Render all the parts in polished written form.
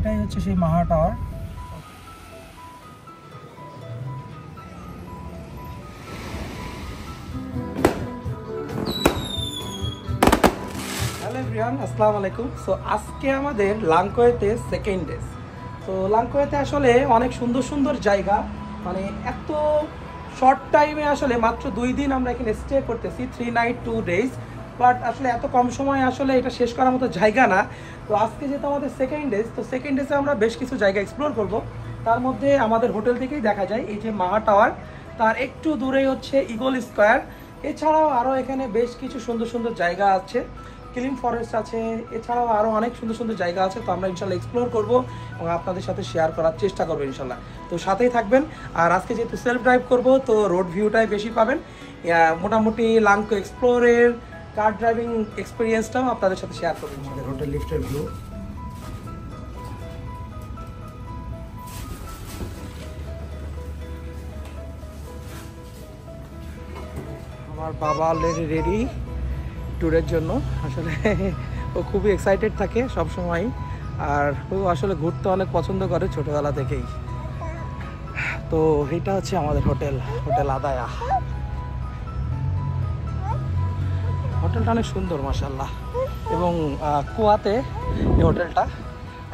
এটাই হচ্ছে সেই মাহা টাওয়ার। হ্যালো এভরিওয়ান, আসসালামু আলাইকুম। সো আজকে আমাদের লাংকোয়েতে সেকেন্ড ডে। তো লাংকোয়েতে আসলে অনেক সুন্দর সুন্দর জায়গা, মানে এত শর্ট টাইমে আসলে মাত্র 2 দিন আমরা এখানে স্টে করতেছি, 3 নাইট 2 ডেজ। বাট আসলে এত কম সময় আসলে এটা শেষ করার মতো জায়গা না। তো আজকে যেহেতু আমাদের সেকেন্ড ডেজ, তো সেকেন্ড ডেজে আমরা বেশ কিছু জায়গা এক্সপ্লোর করব। তার মধ্যে আমাদের হোটেল থেকেই দেখা যায় এই যে মাহা টাওয়ার, তার একটু দূরেই হচ্ছে ইগল স্কোয়ার। এছাড়াও আরও এখানে বেশ কিছু সুন্দর সুন্দর জায়গা আছে, ক্লিন ফরেস্ট আছে, এছাড়াও আরও অনেক সুন্দর সুন্দর জায়গা আছে। তো আমরা ইনশাল্লাহ এক্সপ্লোর করবো এবং আপনাদের সাথে শেয়ার করার চেষ্টা করবো ইনশাল্লাহ। তো সাথেই থাকবেন। আর আজকে যেহেতু সেলফ ড্রাইভ করব, তো রোড ভিউটাই বেশি পাবেন। মোটামুটি লাংকো এক্সপ্লোরের কার ড্রাইভিং এক্সপিরিয়েন্সটাও আপনাদের সাথে শেয়ার করবো। আমাদের হোটেল লিফটের ভিউ, আমার বাবা অলরেডি রেডি ট্যুরের জন্য। আসলে ও খুবই এক্সাইটেড থাকে সব সময়, আর ও আসলে ঘুরতে অনেক পছন্দ করে ছোটোবেলা থেকেই। তো এটা হচ্ছে আমাদের হোটেল আদায়া। হোটেলটা অনেক সুন্দর মাশাআল্লাহ, এবং কুয়াতে এই হোটেলটা,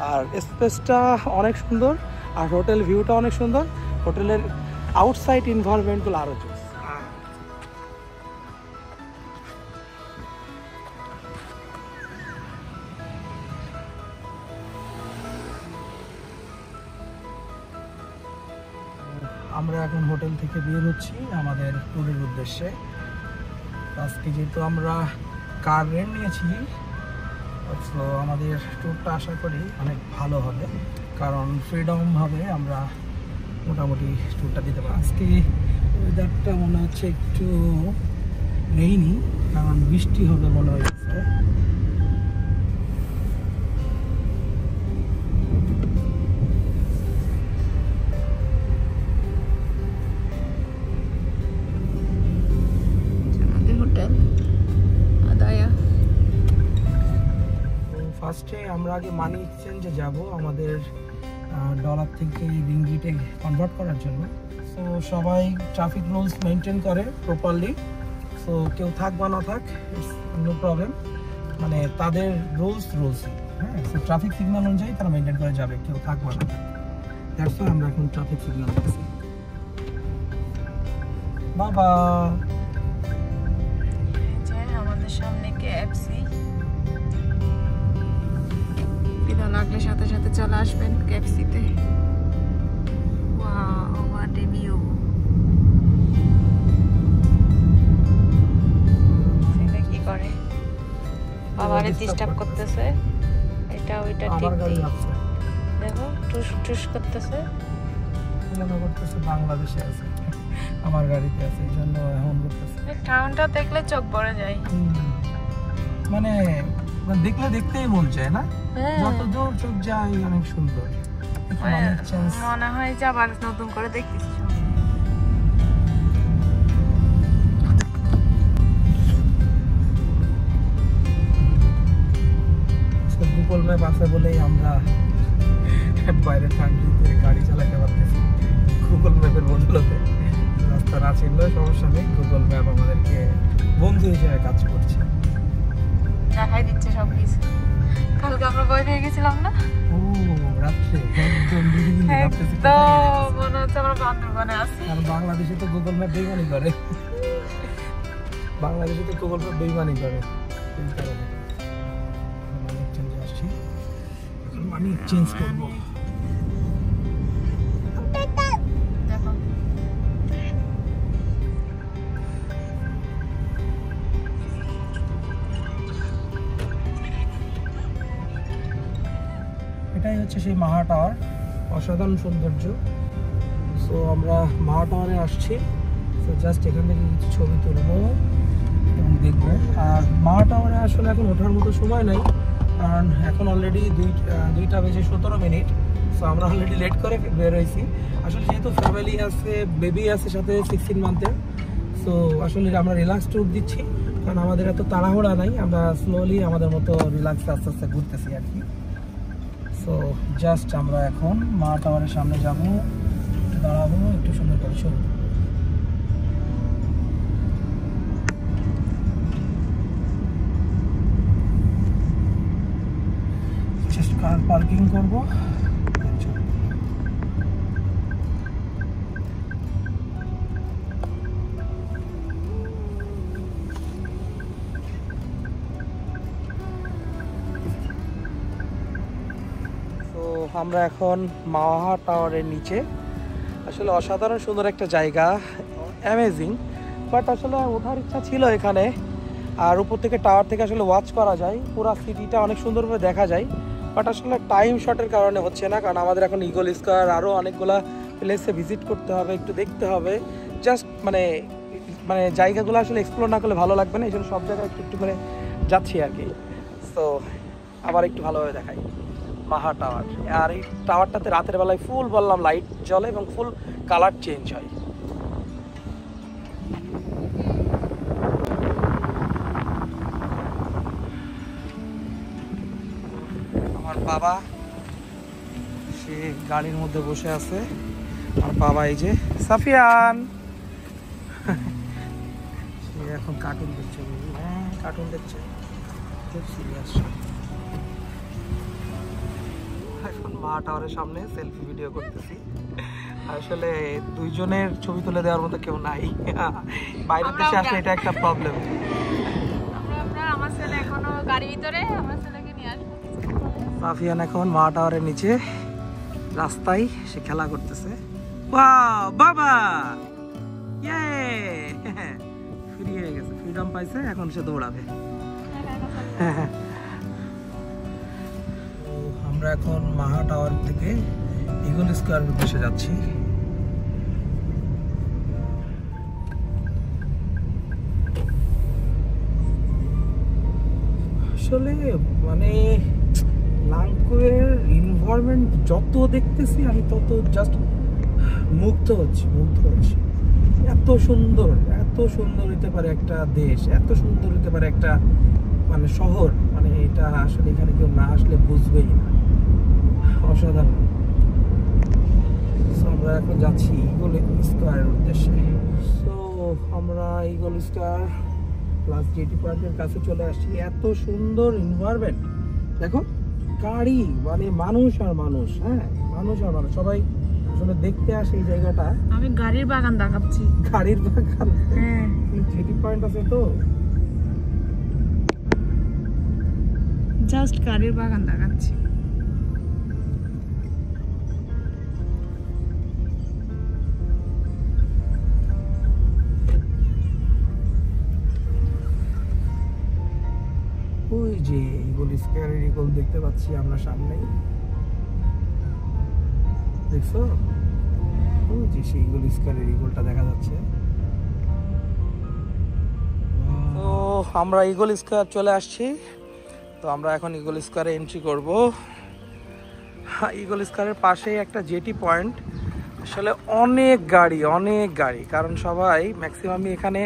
আর স্পেসটা অনেক সুন্দর, আর হোটেল ভিউটা অনেক সুন্দর। হোটেলের আউটসাইড এনভায়রনমেন্টগুলো আরও জোস। আমরা এখন হোটেল থেকে বের হচ্ছি আমাদের ট্যুরের উদ্দেশ্যে। আজকে যেহেতু আমরা কার রেন্ট নিয়েছি, তো আমাদের ট্যুরটা আশা করি অনেক ভালো হবে, কারণ ফ্রিডমভাবে আমরা মোটামুটি ট্যুরটা দিতে পারি। আজকে ওয়েদারটা মনে হচ্ছে একটু রেইনি, কারণ বৃষ্টি হবে মনে হচ্ছে। ফার্স্টে আমরা আগে মানি এক্সচেঞ্জে যাব আমাদের ডলার থেকে রিঙ্গিটে কনভার্ট করার জন্য। সো সবাই ট্রাফিক রুলস মেনটেন করে প্রপারলি। সো কেউ থাক বা না থাক, নো প্রবলেম, মানে তাদের রুলস, হ্যাঁ। সো ট্রাফিক সিগন্যাল অনুযায়ী তারা মেনটেন করে যাবে, কেউ থাক বা না থাক। দ্যাটস ওয়াই আমরা এখন ট্রাফিক সিগন্যাল দেখছি। বাবা, আমাদের সামনে কেএফসি, লাগলে সাথে সাথে চলে আসবেন কেএফসিতে। Wow, what a view! সেটা কি করে? বাবারে ডিস্টার্ব করতেছে, এটা ওইটা ঠিক নেই। দেখো টুস টুস করতেছে, মনে করতেছে বাংলাদেশে আছে, আমার গাড়িতে আছে, এই জন্য এমন করতেছে। টাউনটা দেখলে চোখ ভরে যায়, মানে দেখলে দেখতেই মন চায় না, যত দূর চোখ যায় অনেক সুন্দর। মনে হয় যে আবার নতুন করে দেখতেছি। গুগল ম্যাপ আছে বলেই আমরা বাইরের কান্ট্রিতে গাড়ি চালাতে পারতেছি গুগল ম্যাপের বদলতে। রাস্তা না চিনলেও সমস্যা নেই, গুগল ম্যাপ আমাদেরকে বন্ধু হিসেবে কাজ করছে, দেখাই দিচ্ছে সবকিছু। কালকে আমরা ভয় পেয়ে গেছিলাম না? ও রাত্রে একদম মনে হচ্ছে আমরা বান্দরবানে আছি। কারণ বাংলাদেশে তো গুগল ম্যাপ বেইমানি করে, বাংলাদেশে তো গুগল ম্যাপ বেইমানি করে। এই কারণে মানি এক্সচেঞ্জে আসছি, মানি এক্সচেঞ্জ করবো। এটাই হচ্ছে সেই মাহা টাওয়ার, অসাধারণ সৌন্দর্য। সো আমরা মাহা টাওয়ারে আসছি। সো জাস্ট এখান থেকে কিছু ছবি তুলবো এবং দেখবো। আর মাহা টাওয়ারে আসলে এখন ওঠার মতো সময় নাই, কারণ এখন অলরেডি 2টা বেজে 17 মিনিট। সো আমরা অলরেডি লেট করে বের হয়েছি। আসলে যেহেতু ফ্যামিলি আছে, বেবি আছে সাথে 16 মান্থের, সো আসলে আমরা রিল্যাক্স ট্যুর দিচ্ছি, কারণ আমাদের এত তাড়াহুড়া নাই, আমরা স্লোলি আমাদের মতো রিল্যাক্সে আস্তে আস্তে ঘুরতেছি আর কি। সো সো জাস্ট আমরা এখন মা টাওয়ারের সামনে যাবো, একটু দাঁড়াবো, একটু সুন্দর করে ছবি। জাস্ট কার পার্কিং করবো। আমরা এখন মাওয়া টাওয়ারের নিচে। আসলে অসাধারণ সুন্দর একটা জায়গা, অ্যামেজিং। বাট আসলে ওঠার ইচ্ছা ছিল এখানে, আর উপর থেকে টাওয়ার থেকে আসলে ওয়াচ করা যায়, পুরো সিটিটা অনেক সুন্দরভাবে দেখা যায়। বাট আসলে টাইম শর্টের কারণে হচ্ছে না, কারণ আমাদের এখন ইগল স্কোয়ার আরও অনেকগুলা প্লেসে ভিজিট করতে হবে, একটু দেখতে হবে। জাস্ট মানে মানে জায়গাগুলো আসলে এক্সপ্লোর না করলে ভালো লাগবে না, এই জন্য সব জায়গায় একটু একটু করে যাচ্ছি আর কি। সো আবার একটু ভালোভাবে দেখাই মাহা টাওয়ার। আর এই টাওয়ারটাতে রাতের বেলায় ফুল বললাম লাইট জ্বলে এবং ফুল কালার চেঞ্জ হয়। আমার বাবা সে গাড়ির মধ্যে বসে আছে। আমার বাবা এই যে সাফিয়ান, সে এখন কার্টুন দেখছে। হ্যাঁ কার্টুন দেখছে, খুব সিরিয়াস। এখন মা টাওয়ারের সামনে সেলফি ভিডিও করতেছি। আসলে দুইজনের ছবি তুলে দেওয়ার মতো কেউ নাই, বাইরের দেশে আসলে এটা একটা প্রবলেম। আমার ছেলে এখনো গাড়ির ভিতরে, আমার ছেলেকে নিয়ে আসবো। সাফিয়ান এখন মা টাওয়ারের নিচে রাস্তায় সে খেলা করতেছে। ওয়াও বাবা, ইয়ে ফ্রি হয়ে গেছে, ফ্রিডম পাইছে, এখন সে দৌড়াবে। আমরা এখন মাহা টাওয়ার থেকে ইগল স্কোয়ার উদ্দেশ্যে যাচ্ছি। আসলে মানে লাংকোয়ের এনভায়রনমেন্ট যত দেখতেছি আমি তত জাস্ট মুগ্ধ হচ্ছি। এত সুন্দর হতে পারে একটা দেশ, এত সুন্দর হতে পারে একটা মানে শহর, মানে এটা আসলে এখানে কেউ না আসলে বুঝবেই না। অসাধারণ। আমরা এখন যাচ্ছি ইগল স্কোয়ারের উদ্দেশ্যে। সো আমরা ইগল স্কোয়ার প্লাস জেটি পার্কের কাছে চলে আসছি। এত সুন্দর এনভায়রনমেন্ট, দেখো গাড়ি মানে মানুষ আর মানুষ, হ্যাঁ মানুষ আর মানুষ, সবাই আসলে দেখতে আসে এই জায়গাটা। আমি গাড়ির বাগান দেখাচ্ছি। গাড়ির বাগান, হ্যাঁ জেটি পয়েন্ট আছে তো, জাস্ট গাড়ির বাগান দেখাচ্ছি। ওই যে ইগল স্কোয়ারের ইগল দেখতে পাচ্ছি আমরা সামনেই, দেখছো? ওই যে সেই ইগল স্কোয়ারের ইগলটা দেখা যাচ্ছে। তো আমরা ইগল স্কোয়ার চলে আসছি। তো আমরা এখন ইগল স্কোয়ারে এন্ট্রি করব। ইগল স্কোয়ারের পাশেই একটা জেটি পয়েন্ট। আসলে অনেক গাড়ি, কারণ সবাই ম্যাক্সিমামই এখানে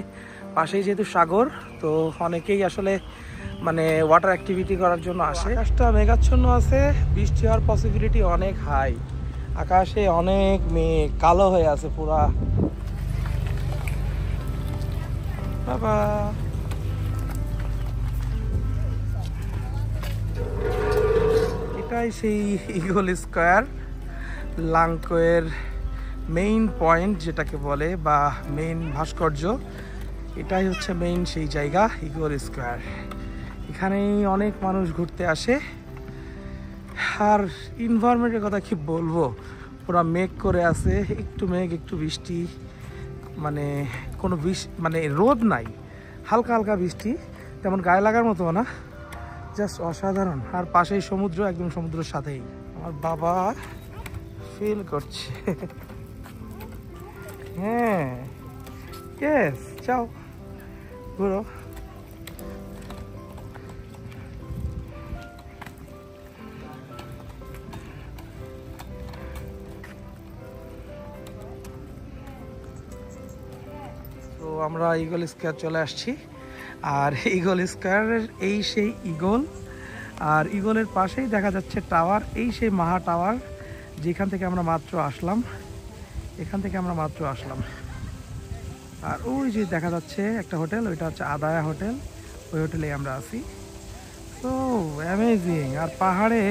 পাশেই যেহেতু সাগর, তো অনেকেই আসলে মানে ওয়াটার অ্যাক্টিভিটি করার জন্য আসে। আকাশটা মেঘাচ্ছন্ন আছে, বৃষ্টি হওয়ার পসিবিলিটি অনেক হাই। আকাশে অনেক মেঘ, কালো হয়ে আছে পুরা। বাবা এটাই সেই ইগল স্কোয়ার, লাংকোয়ের মেইন পয়েন্ট যেটাকে বলে, বা মেইন ভাস্কর্য। এটাই হচ্ছে মেইন সেই জায়গা, ইগল স্কোয়ার। এখানেই অনেক মানুষ ঘুরতে আসে। আর এনভায়রনমেন্টের কথা কি বলবো, পুরো মেঘ করে আছে, একটু মেঘ একটু বৃষ্টি, মানে কোনো মানে রোদ নাই, হালকা হালকা বৃষ্টি, তেমন গায়ে লাগার মতো না, জাস্ট অসাধারণ। আর পাশেই সমুদ্র, একদম সমুদ্রের সাথেই। আমার বাবা ফিল করছে। হ্যাঁ ইয়েস, যাও ঘুরো। তো আমরা ইগল স্কোয়ার চলে আসছি। আর ইগল স্কোয়ারের এই সেই ইগল, আর ইগলের পাশেই দেখা যাচ্ছে টাওয়ার, এই সেই মাহা টাওয়ার যেখান থেকে আমরা মাত্র আসলাম, এখান থেকে আমরা মাত্র আসলাম। আর ওই যে দেখা যাচ্ছে একটা হোটেল, ওইটা হচ্ছে আদায়া হোটেল, ওই হোটেলে আমরা আছি। তো অ্যামেজিং। আর পাহাড়ে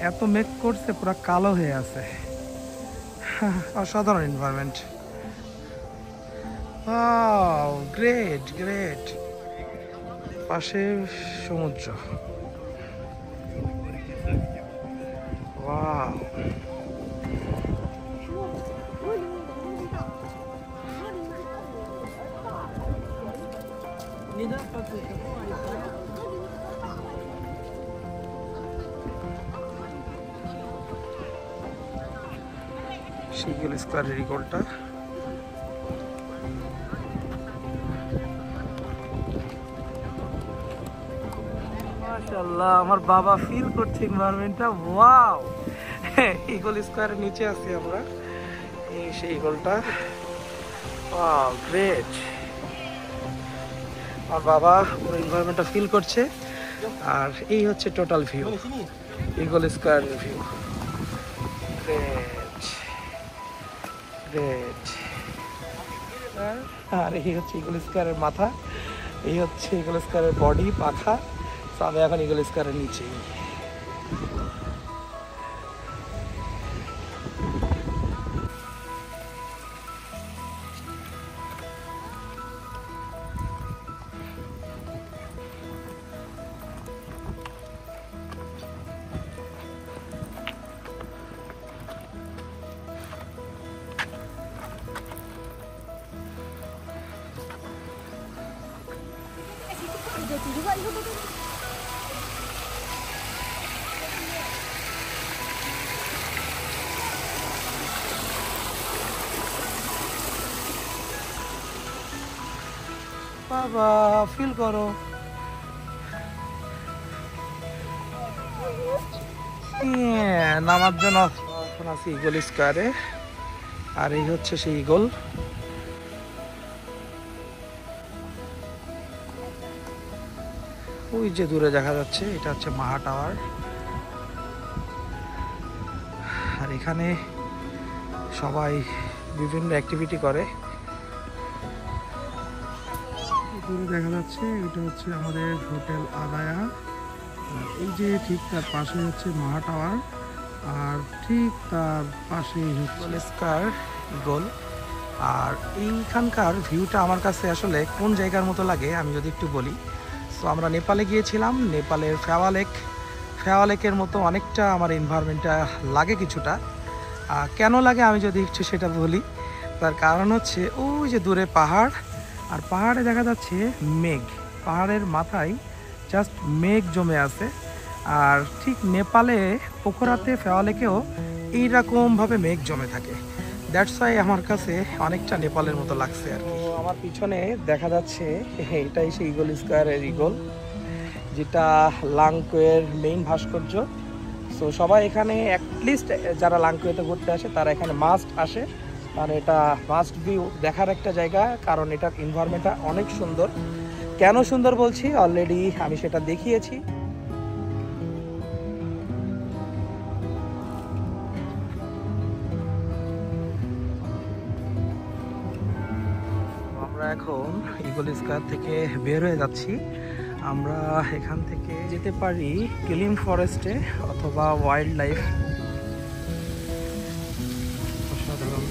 এত মেঘ করছে, পুরো কালো হয়ে আছে, অসাধারণ এনভায়রনমেন্ট। Great great. পাশে সমুদ্র। ওয়াও। শিগল স্কয়ারের ইগলটা। মাশাআল্লাহ, আমার বাবা ফিল করছে এনভায়রনমেন্টটা। ওয়াও, ইগল স্কয়ারের নিচে আছি আমরা, এই সেই ইগলটা। Wow, great. আমার বাবা পুরো এনভায়রনমেন্টটা ফিল করছে। আর এই হচ্ছে টোটাল ভিউ, ইগল স্কয়ারের ভিউ। Great great. আর এই হচ্ছে ইগল স্কয়ারের মাথা, এই হচ্ছে ইগল স্কয়ারের বডি, পাখা। তো আমি এখন ইগল স্কয়ারের নিচেই। বাবা ফিল করো। নামার জন্য এখন আছি ইগল স্কয়ারে। আর এই হচ্ছে সেই ইগল। ওই যে দূরে দেখা যাচ্ছে, এটা হচ্ছে মাহা টাওয়ার। আর এখানে সবাই বিভিন্ন অ্যাক্টিভিটি করে। দূরে দেখা যাচ্ছে এটা হচ্ছে আমাদের হোটেল আদায়া। এই যে ঠিক তার পাশে হচ্ছে মাহা টাওয়ার, আর ঠিক তার পাশেই হচ্ছে স্কার ইগল। আর এইখানকার ভিউটা আমার কাছে আসলে কোন জায়গার মতো লাগে আমি যদি একটু বলি। সো আমরা নেপালে গিয়েছিলাম, নেপালের ফেওয়া লেকের মতো অনেকটা আমার এনভায়রনমেন্টটা লাগে কিছুটা। কেন লাগে আমি যদি একটু সেটা বলি, তার কারণ হচ্ছে ওই যে দূরে পাহাড়, আর পাহাড়ে দেখা যাচ্ছে মেঘ, পাহাড়ের মাথায় জাস্ট মেঘ জমে আছে। আর ঠিক নেপালে পোখরাতে ফেওয়া লেকেও এইরকমভাবে মেঘ জমে থাকে। দ্যাটস ওয়াই আমার কাছে অনেকটা নেপালের মতো লাগছে আর কি। আমার পিছনে দেখা যাচ্ছে এটাই সেই ইগল স্কয়ারের ইগল, যেটা লাংকোয়ের মেইন ভাস্কর্য। সো সবাই এখানে অ্যাটলিস্ট যারা লাংকোয়েতে ঘুরতে আসে তারা এখানে মাস্ট আসে, কারণ এটা মাস্ট ভিউ দেখার একটা জায়গা। কারণ এটার এনভায়রনমেন্টটা অনেক সুন্দর। কেন সুন্দর বলছি, অলরেডি আমি সেটা দেখিয়েছি। আমরা এখন ইগল স্কয়ার থেকে বের হয়ে যাচ্ছি। আমরা এখান থেকে যেতে পারি কিলিম ফরেস্টে অথবা ওয়াইল্ড লাইফ। অসাধারণ।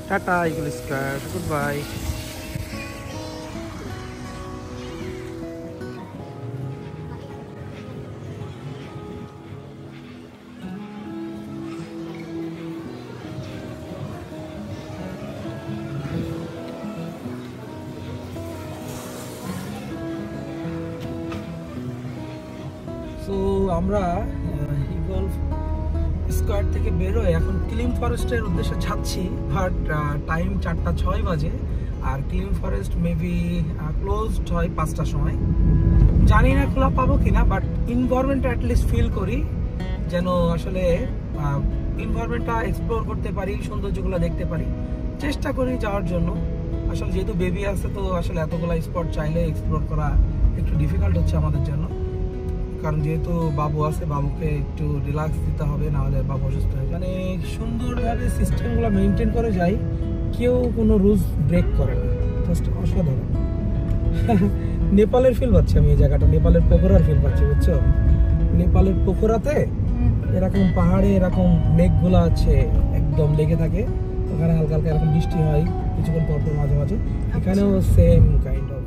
Tata eagle square, good bye. তো আমরা ইগল স্কয়ার থেকে বেরোয় এখন কিলিম ফরেস্টের উদ্দেশ্যে যাচ্ছি। বাট টাইম 4টা 6 বাজে, আর কিলিম ফরেস্ট মেবি ক্লোজড হয় 5টার সময়। জানি না খোলা পাবো কিনা, বাট এনভায়রনমেন্টটা অ্যাটলিস্ট ফিল করি, যেন আসলে এনভায়রনমেন্টটা এক্সপ্লোর করতে পারি, সৌন্দর্যগুলো দেখতে পারি। চেষ্টা করি যাওয়ার জন্য। আসলে যেহেতু বেবি আছে তো আসলে এতগুলো স্পট চাইলে এক্সপ্লোর করা একটু ডিফিকাল্ট হচ্ছে আমাদের জন্য, কারণ যেহেতু বাবু আছে, বাবুকে একটু রিল্যাক্স দিতে হবে, নাহলে বাবু অসুস্থ হয়ে যায়। মানে সুন্দরভাবে সিস্টেমগুলো মেনটেন করে যায়, কেউ কোনো রুলস ব্রেক করে না, জাস্ট অসাধারণ। নেপালের ফিল পাচ্ছি আমি এই জায়গাটা, নেপালের পোখরার ফিল পাচ্ছি, বুঝছো? নেপালের পোখরাতে এরকম পাহাড়ে এরকম মেঘগুলো আছে একদম লেগে থাকে, ওখানে হালকা হালকা এরকম বৃষ্টি হয় কিছুক্ষণ পর পর মাঝে মাঝে, এখানেও সেম কাইন্ড অফ।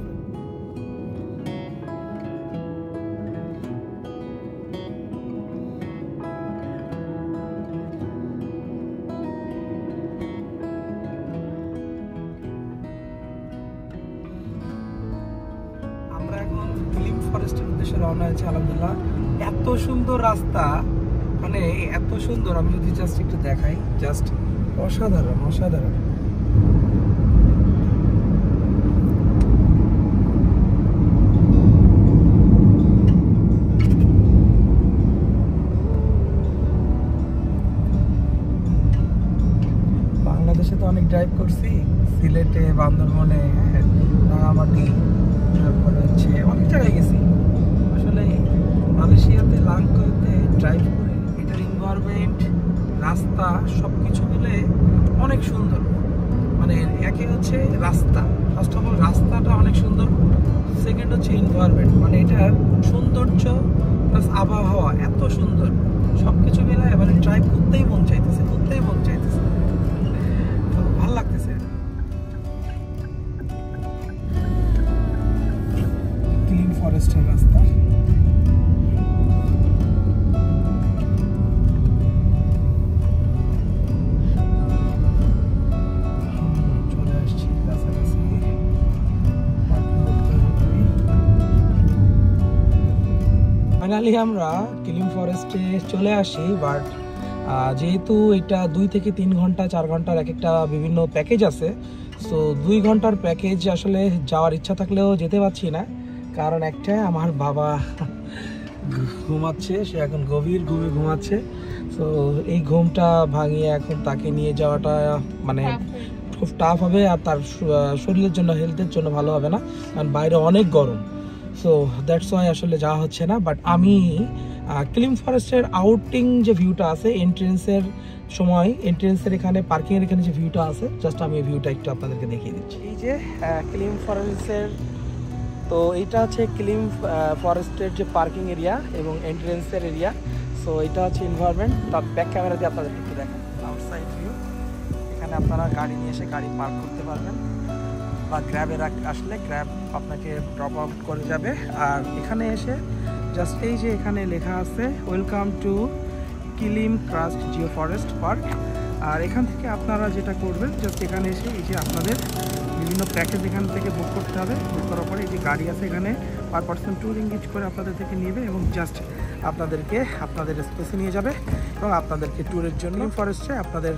আমরা এখন কিলিম ফরেস্টের উদ্দেশ্যে রওনা হয়েছি। আলহামদুলিল্লাহ এত সুন্দর রাস্তা, মানে এত সুন্দর, আমি যদি জাস্ট একটু দেখাই, জাস্ট অসাধারণ অসাধারণ। বাংলাদেশে তো অনেক ড্রাইভ করছি, সিলেটে, বান্দরবনে, রাঙামাটি, তারপরে হচ্ছে অনেক জায়গায় গেছি। আসলে মালয়েশিয়াতে লাংকোতে ড্রাইভ করে এটার এনভায়রনমেন্ট, রাস্তা সব কিছু মিলে অনেক সুন্দর। মানে একে হচ্ছে রাস্তা, ফার্স্ট অফ অল রাস্তাটা অনেক সুন্দর, সেকেন্ড হচ্ছে এনভায়রনমেন্ট, মানে এটার সৌন্দর্য প্লাস আবহাওয়া এত সুন্দর, সব কিছু মিলে মানে ড্রাইভ করতেই মন চাইতেছে, করতেই মন চাইতেছে, তো ভালো লাগতেছে। ক্লিন ফরেস্টের রাস্তা, চলে আসছি কাছাকাছি। ফাইনালি আমরা কিলিম ফরেস্টে চলে আসি, বাট যেহেতু এটা 2 থেকে 3 ঘন্টা 4 ঘন্টার এক একটা বিভিন্ন প্যাকেজ আছে, সো 2 ঘন্টার প্যাকেজ আসলে যাওয়ার ইচ্ছা থাকলেও যেতে পারছি না, কারণ একটা আমার বাবা ঘুমাচ্ছে, সে এখন গভীর ঘুমে ঘুমাচ্ছে। সো এই ঘুমটা ভাঙিয়ে এখন তাকে নিয়ে যাওয়াটা মানে খুব টাফ হবে, আর তার শরীরের জন্য, হেলথের জন্য ভালো হবে না, কারণ বাইরে অনেক গরম। সো দ্যাটস ওয়াই আসলে যাওয়া হচ্ছে না। বাট আমি কিলিম ফরেস্টের আউটিং যে ভিউটা আছে, এন্ট্রেন্সের সময়, এন্ট্রেন্সের এখানে পার্কিংয়ের এখানে যে ভিউটা আছে, জাস্ট আমি এই ভিউটা একটু আপনাদেরকে দেখিয়ে দিচ্ছি। এই যে কিলিম ফরেস্টের, তো এইটা হচ্ছে কিলিম ফরেস্টের যে পার্কিং এরিয়া এবং এন্ট্রেন্সের এরিয়া। সো এটা হচ্ছে এনভায়রনমেন্ট, তার ব্যাক ক্যামেরা দিয়ে আপনাদেরকে একটু দেখেন আউটসাইড ভিউ। এখানে আপনারা গাড়ি নিয়ে এসে গাড়ি পার্ক করতে পারবেন, বা গ্র্যাবে আসলে গ্র্যাব আপনাকে ড্রপ আউট করে যাবে। আর এখানে এসে জাস্ট এই যে এখানে লেখা আছে welcome to Kilim karst geo forest park, আর এখান থেকে আপনারা যেটা করবেন, জাস্ট এখানে এসে এই যে আপনাদের বিভিন্ন প্যাকেজ এখান থেকে বুক করতে হবে। বুক করার পরে এই যে গাড়ি আছে এখানে পার পার্সন 2 রিঙ্গিট করে আপনাদের থেকে নেবে, এবং জাস্ট আপনাদেরকে আপনাদের স্পেসে নিয়ে যাবে এবং আপনাদেরকে ট্যুরের জন্য ফরেস্টে আপনাদের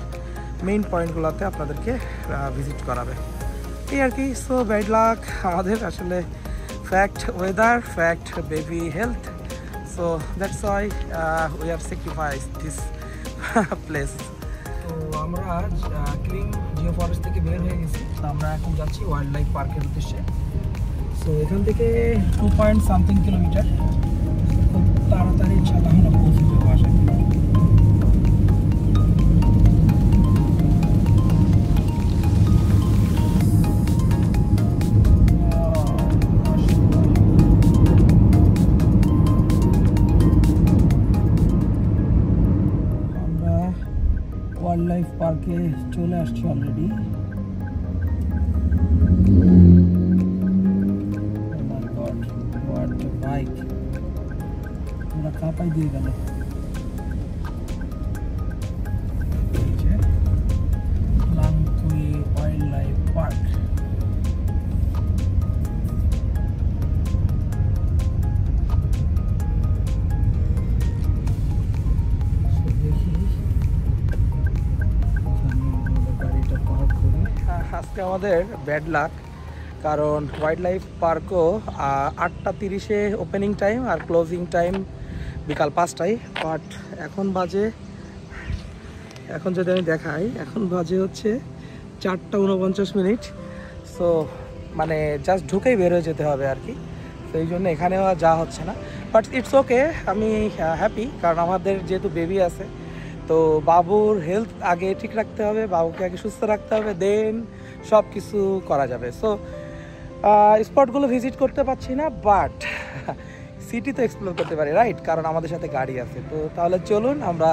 মেইন পয়েন্টগুলোতে আপনাদেরকে ভিজিট করাবে, এই আর কি। সো ব্যাড লাক আমাদের, আসলে fact weather, fact baby health, so that's why we are sacrifice this place. তো আমরা ক্লিম জিও ফরেস্ট থেকে বের হয়ে গেছি, তো আমরা এখন যাচ্ছি ওয়াইল্ড লাইফ পার্কের উদ্দেশ্যে। সো এখান থেকে 2.something কিলোমিটার, খুব তাড়াতাড়ি ইনশাআল্লাহ আমরা পৌঁছে যাবো বাসায়। ওয়াইল্ড লাইফ পার্কে চলে আসছি অলরেডি। বাইক পুরা কাঁপাই দিয়ে গেল। লাংকুই ওয়াইল্ড লাইফ পার্ক। আজকে আমাদের ব্যাড লাক, কারণ ওয়াইল্ড লাইফ পার্কও 8:30-এ ওপেনিং টাইম আর ক্লোজিং টাইম বিকাল 5টায়। বাট এখন বাজে, এখন যদি আমি দেখাই, এখন বাজে হচ্ছে 4:49। সো মানে জাস্ট ঢুকেই বের হয়ে যেতে হবে আর কি। তো এই জন্য এখানেও আর যাওয়া হচ্ছে না, বাট ইটস ওকে। আমি হ্যাপি, কারণ আমাদের যেহেতু বেবি আছে, তো বাবুর হেলথ আগে ঠিক রাখতে হবে, বাবুকে আগে সুস্থ রাখতে হবে, দেন সব কিছু করা যাবে। সো স্পটগুলো ভিজিট করতে পারছি না, বাট সিটি তো এক্সপ্লোর করতে পারি, রাইট? কারণ আমাদের সাথে গাড়ি আছে। তো তাহলে চলুন আমরা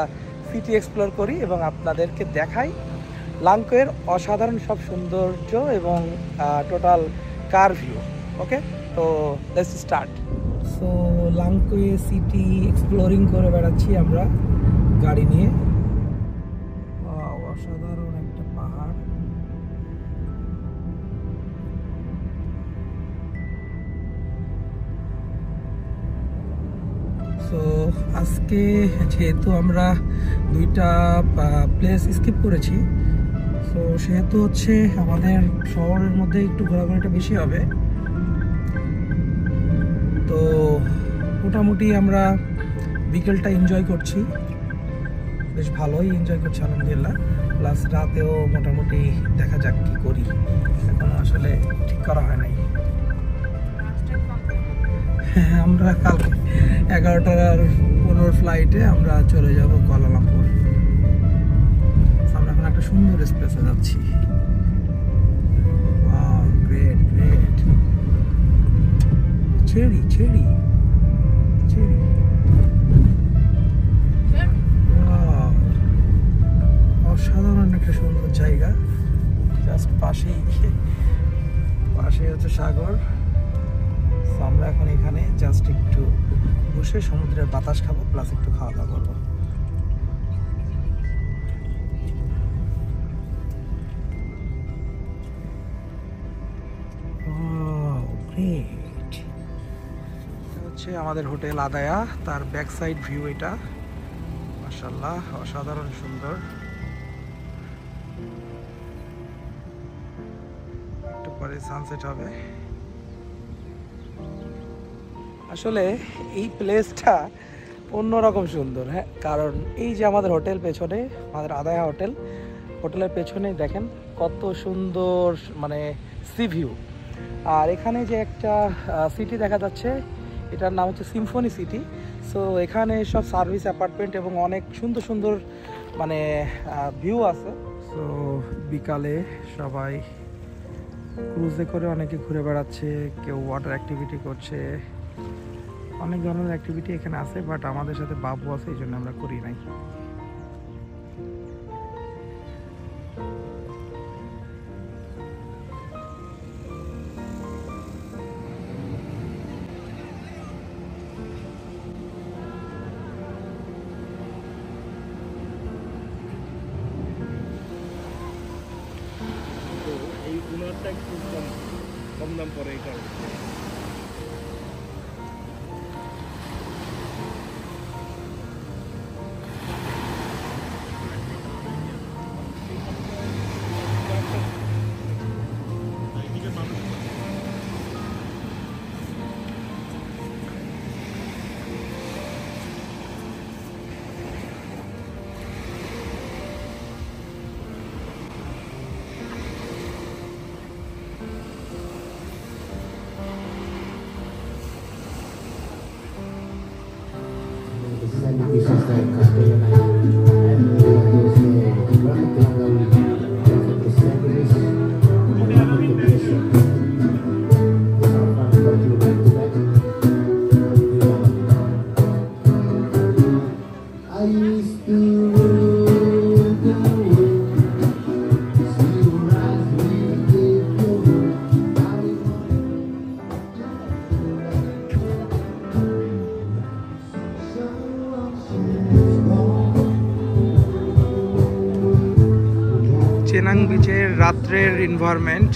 সিটি এক্সপ্লোর করি এবং আপনাদেরকে দেখাই লাংকোয়ের অসাধারণ সব সৌন্দর্য এবং টোটাল কার ভিউ। ওকে, তো let's start. So Langkawi city exploring করে বেড়াচ্ছি আমরা গাড়ি নিয়ে। অসাধারণ একটা পাহাড়। সো আজকে যেহেতু আমরা 2টা প্লেস স্কিপ করেছি, সো সেহেতু হচ্ছে আমাদের শহরের মধ্যে একটু ঘোরাঘুরিটা বেশি হবে। তো মোটামুটি আমরা বিকেলটা এনজয় করছি, বেশ ভালোই এনজয় করছি আলহামদুলিল্লাহ। প্লাস রাতেও মোটামুটি দেখা যাক কি করি, এখন আসলে ঠিক করা হয় নাই। আমরা কালকে 11:15 ফ্লাইটে আমরা চলে যাব কুয়ালালামপুর। আমরা এখন একটা সুন্দর স্পেসে যাচ্ছি। Wow, great great. Cherry cherry cherry, অসাধারণ একটা সুন্দর জায়গা। জাস্ট পাশে হচ্ছে সাগর। আমরা এখন এখানে জাস্ট একটু বসে সমুদ্রের বাতাস খাবো, প্লাস একটু খাওয়া দাওয়া করবো। হচ্ছে আমাদের হোটেল আদায়া, তার ব্যাক সাইড ভিউ এটা। মাশাআল্লাহ, অসাধারণ সুন্দর। একটু পরে সানসেট হবে। আসলে এই প্লেসটা অন্যরকম সুন্দর, হ্যাঁ, কারণ এই যে আমাদের হোটেল পেছনে, আমাদের আদায়া হোটেলের পেছনে দেখেন কত সুন্দর মানে সি ভিউ। আর এখানে যে একটা সিটি দেখা যাচ্ছে, এটার নাম হচ্ছে সিম্ফনি সিটি। সো এখানে সব সার্ভিস অ্যাপার্টমেন্ট এবং অনেক সুন্দর সুন্দর মানে ভিউ আছে। সো বিকালে সবাই ক্রুজে করে অনেকে ঘুরে বেড়াচ্ছে, কেউ ওয়াটার অ্যাক্টিভিটি করছে, অনেক ধরনের অ্যাক্টিভিটি এখানে আছে, বাট আমাদের সাথে বাবু আছে এই জন্য আমরা করি নাই। এই কুলারটা একটু কম দাম পড়ে এই কারণে। চেনাং বিচের রাত্রের এনভায়রনমেন্ট।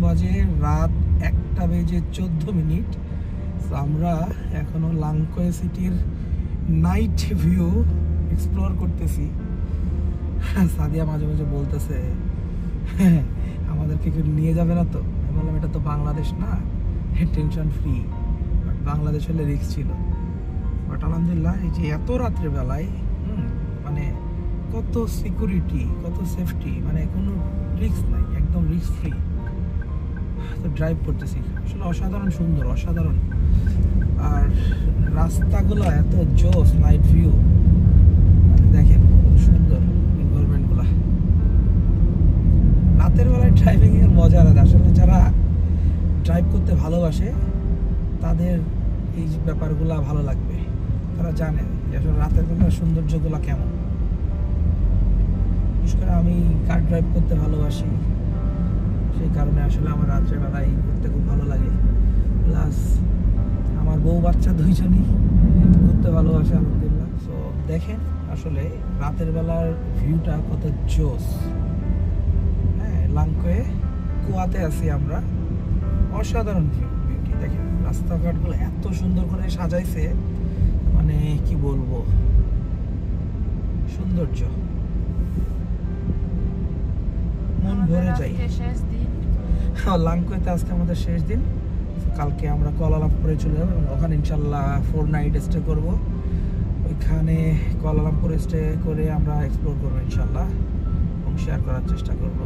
বাজে রাত 1:14। তো আমরা এখনো লাংকোয়ে সিটির নাইট ভিউ এক্সপ্লোর করতেছি। সাদিয়া মাঝে মাঝে বলতেছে আমাদেরকে কেউ নিয়ে যাবে না তো। আমি বললাম এটা তো বাংলাদেশ না, টেনশন ফ্রি। বাংলাদেশ হলে রিস্ক ছিল, বাট আলহামদুলিল্লাহ এই যে এত রাত্রে বেলায় মানে কত সিকিউরিটি, কত সেফটি, মানে কোনো রিস্ক নাই, একদম রিস্ক ফ্রি। তো ড্রাইভ করতেছি, আসলে অসাধারণ সুন্দর, অসাধারণ। আর রাস্তাগুলো এত জোস, নাইট ভিউ দেখেন কত সুন্দর এনভায়রনমেন্টগুলো। রাতের বেলায় ড্রাইভিং এর মজা আলাদা। আসলে যারা ড্রাইভ করতে ভালোবাসে তাদের এই ব্যাপারগুলো ভালো লাগবে, তারা জানে যে আসলে রাতের বেলার সৌন্দর্যগুলো কেমন। বিশেষ করে আমি কার ড্রাইভ করতে ভালোবাসি, সেই কারণে আসলে আমার রাত্রে বেলায় ঘুরতে খুব ভালো লাগে। প্লাস আমার বউ বাচ্চা দুইজনই ঘুরতে ভালোবাসে আলহামদুলিল্লাহ। সো দেখেন আসলে রাতের বেলার ভিউটা কত জোস। হ্যাঁ, লাংকোয়ে কুয়াতে আছি আমরা, অসাধারণ বিউটি। দেখেন রাস্তাঘাটগুলো এত সুন্দর করে সাজাইছে, মানে কি বলবো, সৌন্দর্য মন ভরে যায়। লাংকোয়েতে আজকে আমাদের শেষ দিন। কালকে আমরা কুয়ালালামপুরে চলে যাবো এবং ওখানে ইনশাল্লাহ 4 নাইট স্টে করবো। ওইখানে কুয়ালালামপুরে স্টে করে আমরা এক্সপ্লোর করবো ইনশাল্লাহ এবং শেয়ার করার চেষ্টা করবো।